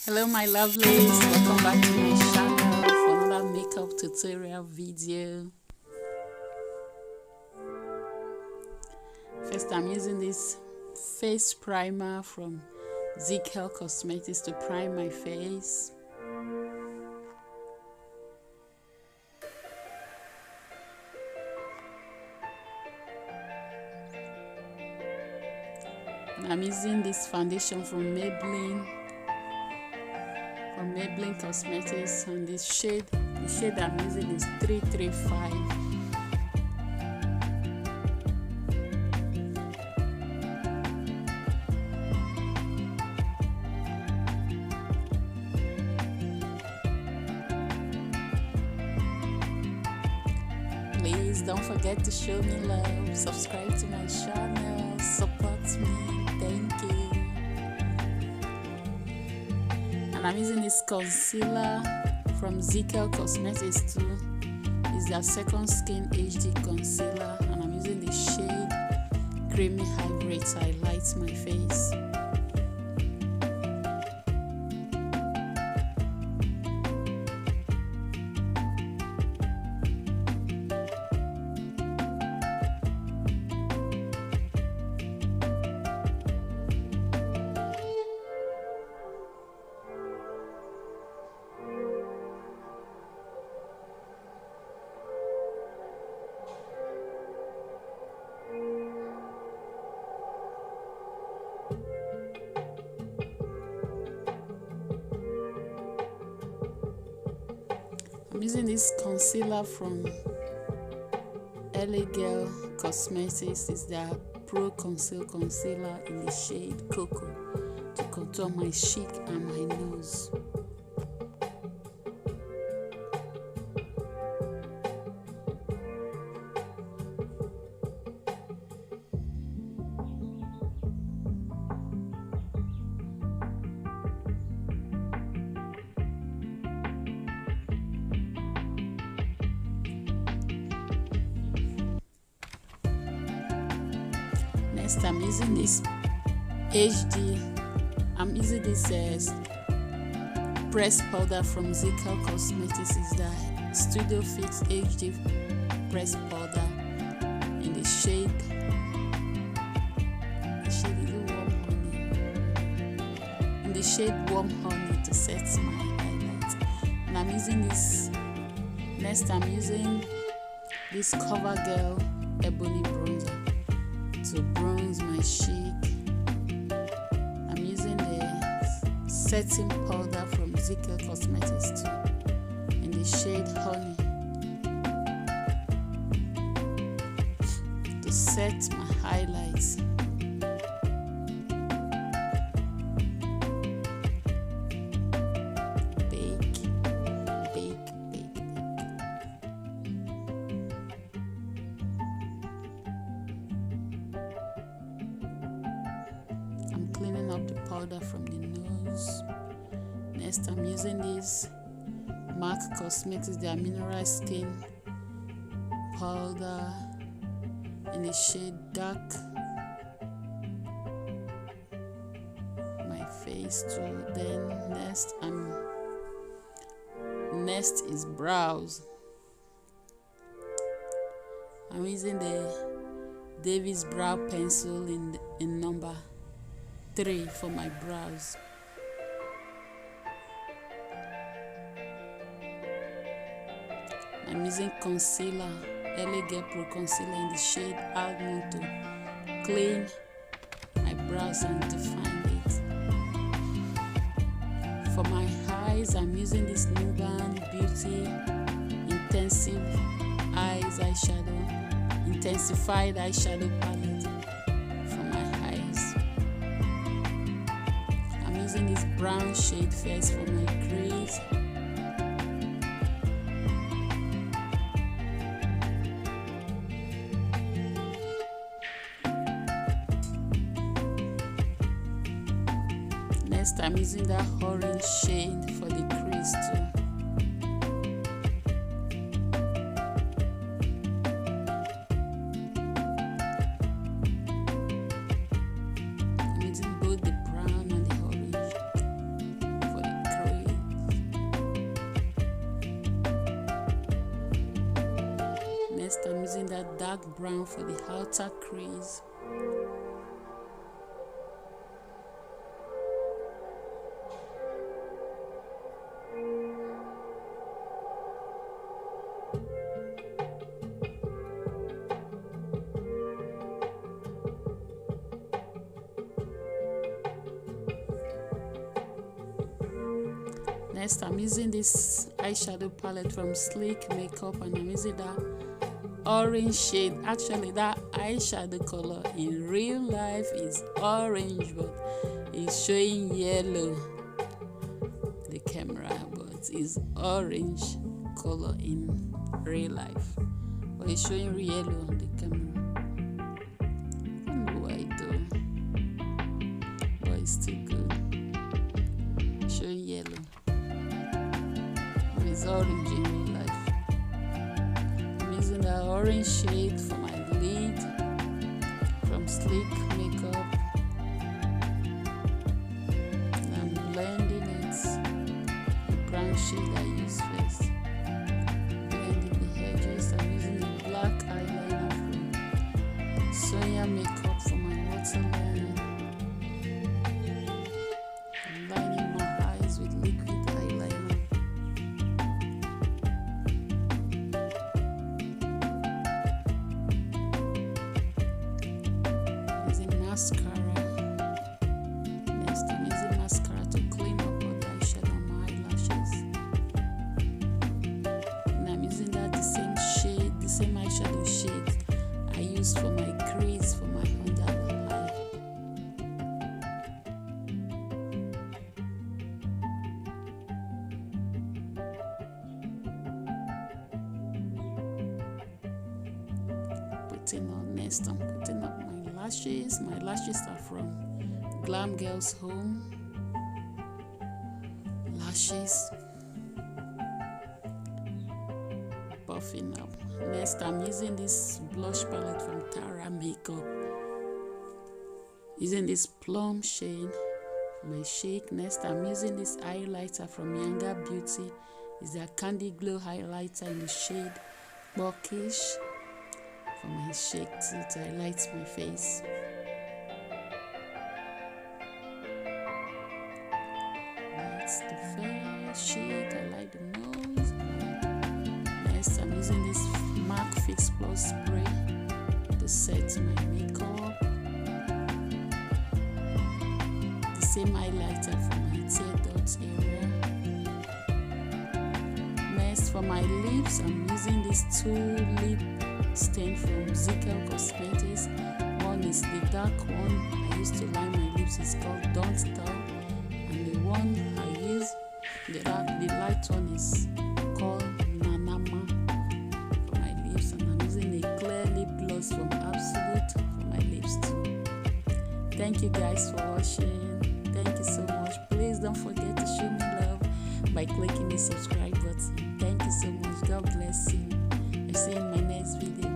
Hello my lovelies, welcome back to my channel for another makeup tutorial video. First, I'm using this face primer from Cosmetics to prime my face. And I'm using this foundation from Maybelline Cosmetics, and the shade I'm using is 335. Please don't forget to show me love, subscribe to my channel, support me, thank you. And I'm using this concealer from Cosmetics too. It's their Second Skin HD concealer, and I'm using the shade Creamy Ivory to highlight my face. I'm using this concealer from Cosmetics. It's their Pro Conceal concealer in the shade Cocoa to contour my cheek and my nose. Next, I'm using this pressed powder from Cosmetics. Is the Studio Fix HD pressed powder in the shade Warm Honey to set my highlights. And I'm using this. Next, I'm using this CoverGirl Ebony Bronzer to bronze my cheek. I'm using the setting powder from Cosmetics too in the shade Honey to set my highlights. Cleaning up the powder from the nose. Next, I'm using this Cosmetics, their mineralized skin powder in the shade Dark. My face too. Then next is brows. I'm using the Davis brow pencil in number 3 for my brows. I'm using concealer, Pro concealer in the shade Almond to clean my brows and define it. For my eyes, I'm using this Nuban Beauty Intensified eyeshadow palette for my eyes. I'm using this brown shade first for my crease. Next, I'm using that orange shade for the crease too. I'm using both the brown and the orange for the that dark brown for the outer crease. Next, I'm using this eyeshadow palette from Sleek Makeup, and I'm using that orange shade. Actually, that eyeshadow color in real life is orange, but it's showing yellow the camera, but it's orange color in real life, but it's showing yellow on the camera. I don't know why though, but it's still good. It's showing yellow. It's orange in real life. I'm using the orange shade for my lid from Sleek Makeup, and I'm blending it. The brown shade I use first, blending the edges. I'm using the black eyeliner from Sonia Makeup for my waterline. I'm lining my eyes with liquid eyeliner. Mascara. Next, I'm using mascara to clean up all the eyeshadow on my eyelashes. And I'm using that the same shade, the same eyeshadow shade I used for my crease for my under eye. Next, I'm putting up my lashes. My lashes are from Glam Girls Home lashes. Buffing up. Next, I'm using this blush palette from Tara Makeup. Using this plum shade for my shake. Next, I'm using this highlighter from Younger Beauty. It's their Candid Glow highlighter in the shade Kporkish. For my shake to highlight my face. That's the first shade. I like the nose. Next, I'm using this MAC Fix Plus spray to set my makeup. The same highlighter for my tear dots area. Next, for my lips, I'm using these two Lipstain from Zikel Cosmetics. One is the dark one I used to line my lips, it's called Don't Stop, and the one I use, the light one is called Nanama for my lips, and I'm using a clear lip gloss from Absolute for my lips too. Thank you guys for watching. Thank you so much. Please don't forget to show me love by clicking the subscribe button. Thank you so much. God bless you. I'll see you in my next video.